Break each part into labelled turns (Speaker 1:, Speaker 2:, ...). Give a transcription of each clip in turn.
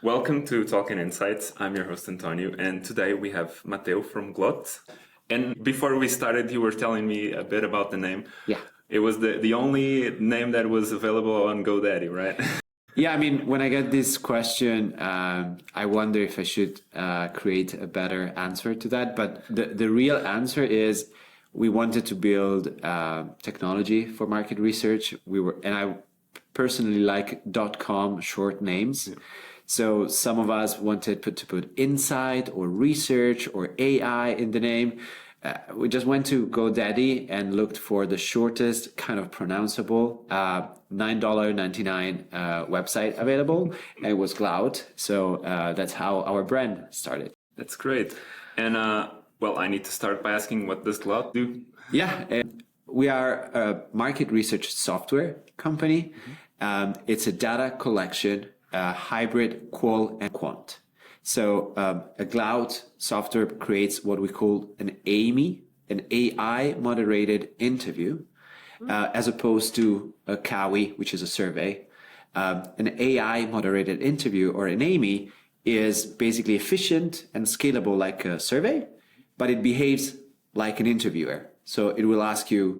Speaker 1: Welcome to Talking Insights. I'm your host Antonio, and today we have Mateo from Glaut. And before we started, you were telling me a bit about the name.
Speaker 2: Yeah.
Speaker 1: It was the only name that was available on GoDaddy, right?
Speaker 2: Yeah, I mean, when I get this question, I wonder if I should create a better answer to that. But the real answer is we wanted to build technology for market research. And I personally like .com short names. Yeah. So some of us wanted to put insight or research or AI in the name. We just went to GoDaddy and looked for the shortest kind of pronounceable $9.99 website available, and it was Glaut. So that's how our brand started.
Speaker 1: That's great. And well, I need to start by asking, what does Glaut do?
Speaker 2: Yeah, we are a market research software company. It's a data collection, hybrid qual and quant. So a Glaut software creates what we call an AMI, an AI moderated interview, as opposed to a CAWI, which is a survey. An AI moderated interview, or an AMI, is basically efficient and scalable like a survey, but it behaves like an interviewer. So it will ask you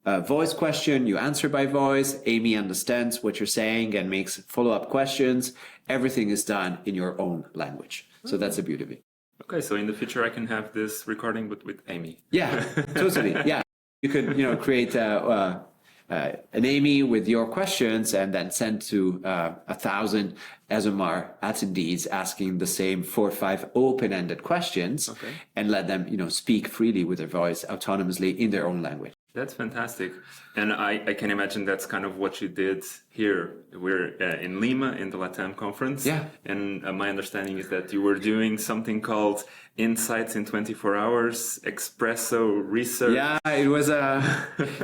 Speaker 2: a voice question, you answer by voice, Amy understands what you're saying and makes follow-up questions. Everything is done in your own language. So that's the beauty of it.
Speaker 1: Okay, so in the future I can have this recording with Amy.
Speaker 2: Yeah, totally. Yeah, you could create an Amy with your questions and then send to 1,000 ESOMAR attendees asking the same 4 or 5 open-ended questions, and let them speak freely with their voice autonomously in their own language.
Speaker 1: That's fantastic. And I can imagine that's kind of what you did here. We're in Lima in the LATAM conference.
Speaker 2: Yeah.
Speaker 1: And my understanding is that you were doing something called Insights in 24 Hours, Espresso Research.
Speaker 2: Yeah, it was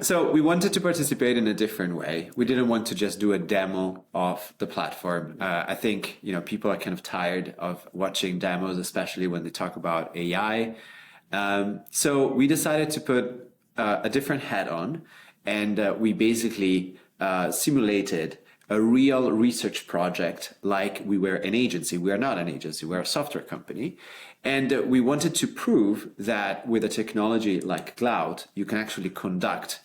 Speaker 2: so we wanted to participate in a different way. We didn't want to just do a demo of the platform. I think, people are kind of tired of watching demos, especially when they talk about AI. So we decided to put a different hat on, and we basically simulated a real research project like we were an agency. We are not an agency, we're a software company. And we wanted to prove that with a technology like Glaut, you can actually conduct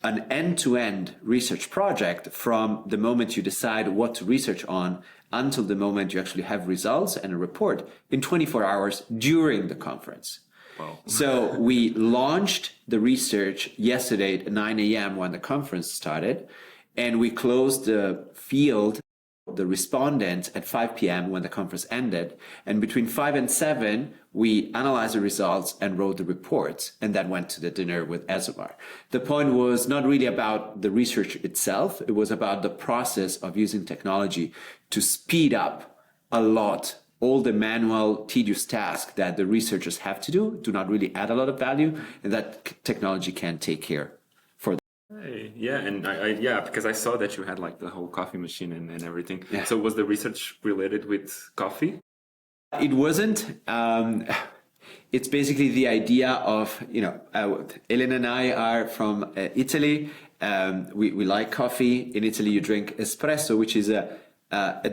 Speaker 2: an end-to-end research project from the moment you decide what to research on until the moment you actually have results and a report in 24 hours during the conference.
Speaker 1: Wow.
Speaker 2: So we launched the research yesterday at 9 a.m. when the conference started, and we closed the field, the respondents, at 5 p.m. when the conference ended. And between 5 and 7, we analyzed the results and wrote the reports, and then went to the dinner with ESOMAR. The point was not really about the research itself. It was about the process of using technology to speed up a lot all the manual, tedious tasks that the researchers have to do not really add a lot of value, and that technology can take care for them.
Speaker 1: Hey, yeah, and I because I saw that you had like the whole coffee machine and everything.
Speaker 2: Yeah.
Speaker 1: So was the research related with coffee?
Speaker 2: It wasn't. It's basically the idea of, Elena and I are from Italy. We like coffee. In Italy, you drink espresso, which is a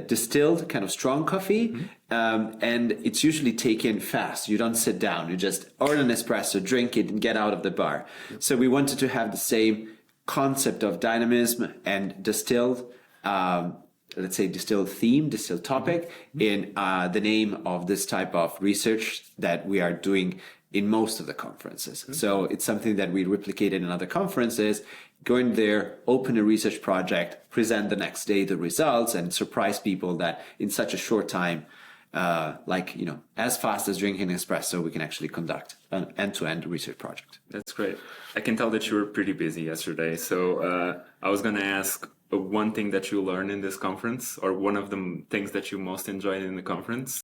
Speaker 2: distilled kind of strong coffee, and it's usually taken fast. You don't sit down, you just order an espresso, drink it, and get out of the bar. So we wanted to have the same concept of dynamism and distilled, let's say distilled theme, distilled topic in the name of this type of research that we are doing in most of the conferences. So it's something that we replicated in other conferences. Go in there, open a research project, present the next day the results, and surprise people that in such a short time, as fast as drinking espresso, we can actually conduct an end-to-end research project.
Speaker 1: That's great. I can tell that you were pretty busy yesterday. So I was going to ask one thing that you learned in this conference, or one of the things that you most enjoyed in the conference.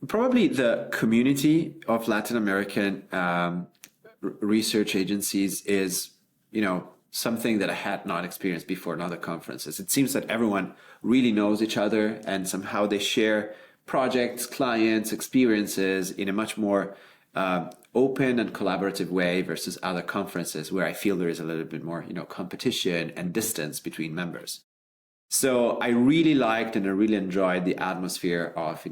Speaker 2: Probably the community of Latin American research agencies is, something that I had not experienced before in other conferences. It seems that everyone really knows each other, and somehow they share projects, clients, experiences in a much more open and collaborative way versus other conferences where I feel there is a little bit more, competition and distance between members. So I really liked and I really enjoyed the atmosphere of,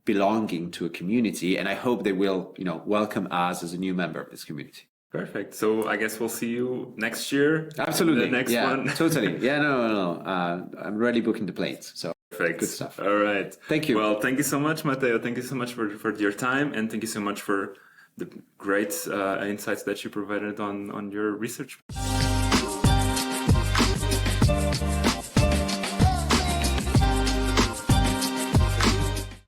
Speaker 2: belonging to a community. And I hope they will, welcome us as a new member of this community.
Speaker 1: Perfect. So I guess we'll see you next year.
Speaker 2: Absolutely.
Speaker 1: The next
Speaker 2: yeah,
Speaker 1: one.
Speaker 2: Totally. Yeah, no. I'm already booking the planes. So
Speaker 1: Perfect.
Speaker 2: good stuff.
Speaker 1: All right.
Speaker 2: Thank you.
Speaker 1: Well, thank you so much, Mateo. Thank you so much for your time. And thank you so much for the great insights that you provided on your research.